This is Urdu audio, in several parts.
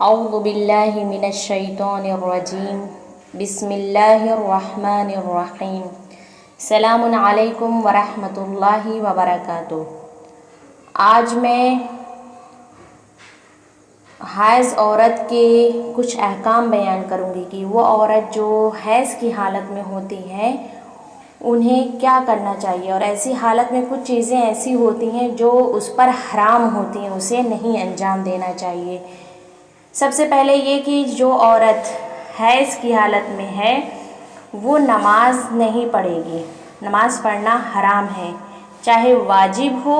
اعوذ باللہ من الشیطان الرجیم بسم اللہ الرحمن الرحیم السلام علیکم ورحمۃ اللہ وبرکاتہ۔ آج میں حائض عورت کے کچھ احکام بیان کروں گی کہ وہ عورت جو حیض کی حالت میں ہوتی ہے انہیں کیا کرنا چاہیے، اور ایسی حالت میں کچھ چیزیں ایسی ہوتی ہیں جو اس پر حرام ہوتی ہیں، اسے نہیں انجام دینا چاہیے۔ سب سے پہلے یہ کہ جو عورت حیض کی حالت میں ہے وہ نماز نہیں پڑھے گی۔ نماز پڑھنا حرام ہے، چاہے واجب ہو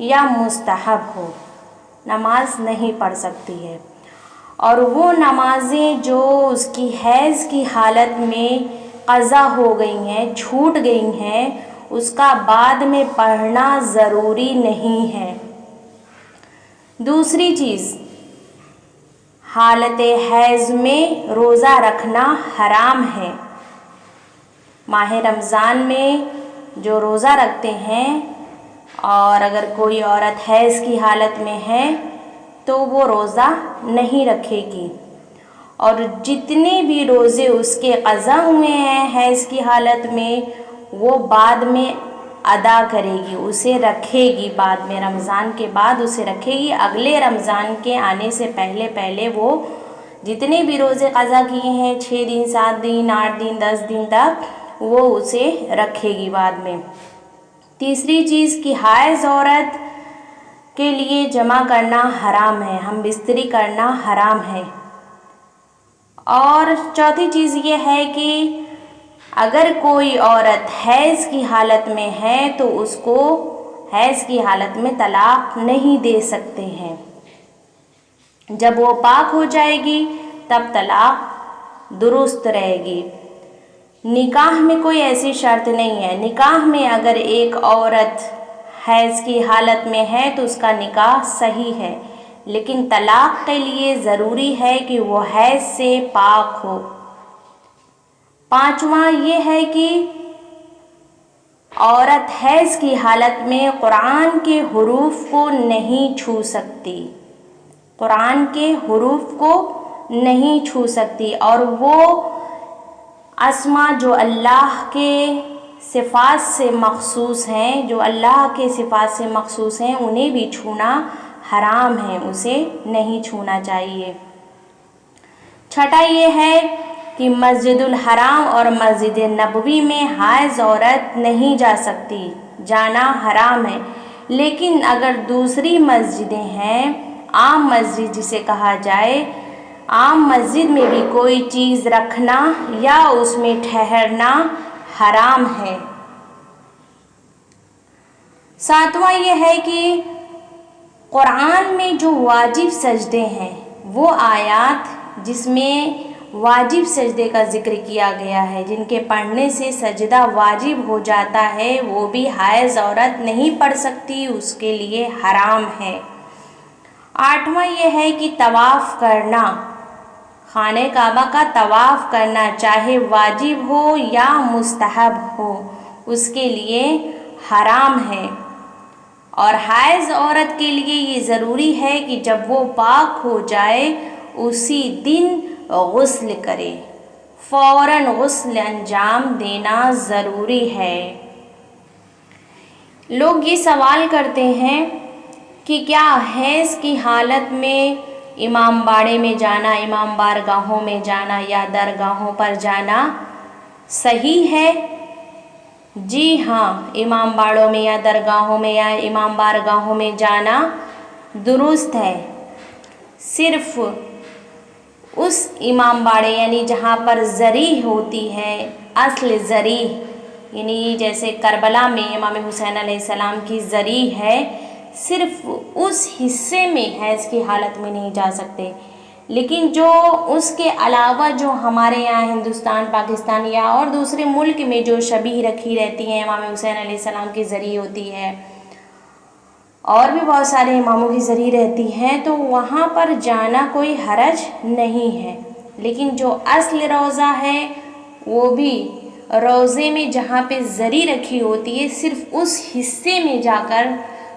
یا مستحب ہو، نماز نہیں پڑھ سکتی ہے۔ اور وہ نمازیں جو اس کی حیض کی حالت میں قضا ہو گئی ہیں، چھوٹ گئی ہیں، اس کا بعد میں پڑھنا ضروری نہیں ہے۔ دوسری چیز، حالت حیض میں روزہ رکھنا حرام ہے۔ ماہ رمضان میں جو روزہ رکھتے ہیں، اور اگر کوئی عورت حیض کی حالت میں ہے تو وہ روزہ نہیں رکھے گی، اور جتنے بھی روزے اس کے قضا ہوئے ہیں حیض کی حالت میں وہ بعد میں ادا کرے گی، اسے رکھے گی، بعد میں رمضان کے بعد اسے رکھے گی۔ اگلے رمضان کے آنے سے پہلے وہ جتنے بھی روزے قضا کیے ہیں، 6 دن 7 دن 8 دن 10 دن تک، وہ اسے رکھے گی بعد میں۔ تیسری چیز کہ حائض عورت کے لیے جمع کرنا حرام ہے، ہم بستری کرنا حرام ہے۔ اور چوتھی چیز یہ ہے کہ اگر کوئی عورت حیض کی حالت میں ہے تو اس کو حیض کی حالت میں طلاق نہیں دے سکتے ہیں، جب وہ پاک ہو جائے گی تب طلاق درست رہے گی۔ نکاح میں کوئی ایسی شرط نہیں ہے، نکاح میں اگر ایک عورت حیض کی حالت میں ہے تو اس کا نکاح صحیح ہے، لیکن طلاق کے لیے ضروری ہے کہ وہ حیض سے پاک ہو۔ پانچواں یہ ہے کہ عورت حیض کی حالت میں قرآن کے حروف کو نہیں چھو سکتی، قرآن کے حروف کو نہیں چھو سکتی، اور وہ اسماء جو اللہ کے صفات سے مخصوص ہیں، جو اللہ کے صفات سے مخصوص ہیں، انہیں بھی چھونا حرام ہے، اسے نہیں چھونا چاہیے۔ چھٹا یہ ہے کہ مسجد الحرام اور مسجد نبوی میں حائض عورت نہیں جا سکتی، جانا حرام ہے۔ لیکن اگر دوسری مسجدیں ہیں، عام مسجد جسے کہا جائے، عام مسجد میں بھی کوئی چیز رکھنا یا اس میں ٹھہرنا حرام ہے۔ ساتواں یہ ہے کہ قرآن میں جو واجب سجدے ہیں، وہ آیات جس میں واجب سجدے کا ذکر کیا گیا ہے، جن کے پڑھنے سے سجدہ واجب ہو جاتا ہے، وہ بھی حائض عورت نہیں پڑھ سکتی، اس کے لیے حرام ہے۔ آٹھواں یہ ہے کہ طواف کرنا، خانہ کعبہ کا طواف کرنا، چاہے واجب ہو یا مستحب ہو، اس کے لیے حرام ہے۔ اور حائض عورت کے لیے یہ ضروری ہے کہ جب وہ پاک ہو جائے اسی دن غسل کرے، فوراً غسل انجام دینا ضروری ہے۔ لوگ یہ سوال کرتے ہیں کہ کیا حیض کی حالت میں امام باڑے میں جانا، امام بارگاہوں میں جانا یا درگاہوں پر جانا صحیح ہے؟ جی ہاں، امام باڑوں میں یا درگاہوں میں یا امام بارگاہوں میں جانا درست ہے۔ صرف اس امام باڑے یعنی جہاں پر ذریح ہوتی ہے، اصل ذریح، یعنی جیسے کربلا میں امام حسین علیہ السلام کی ذریح ہے، صرف اس حصے میں حیض کی حالت میں نہیں جا سکتے۔ لیکن جو اس کے علاوہ جو ہمارے یہاں ہندوستان، پاکستان یا اور دوسرے ملک میں جو شبیہ رکھی رہتی ہیں، امام حسین علیہ السلام کی ذریح ہوتی ہے، اور بھی بہت سارے اماموں کی ذریح رہتی ہیں، تو وہاں پر جانا کوئی حرج نہیں ہے۔ لیکن جو اصل روضہ ہے، وہ بھی روضے میں جہاں پہ ذریح رکھی ہوتی ہے، صرف اس حصے میں جا کر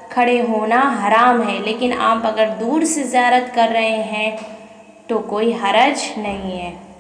کھڑے ہونا حرام ہے۔ لیکن آپ اگر دور سے زیارت کر رہے ہیں تو کوئی حرج نہیں ہے۔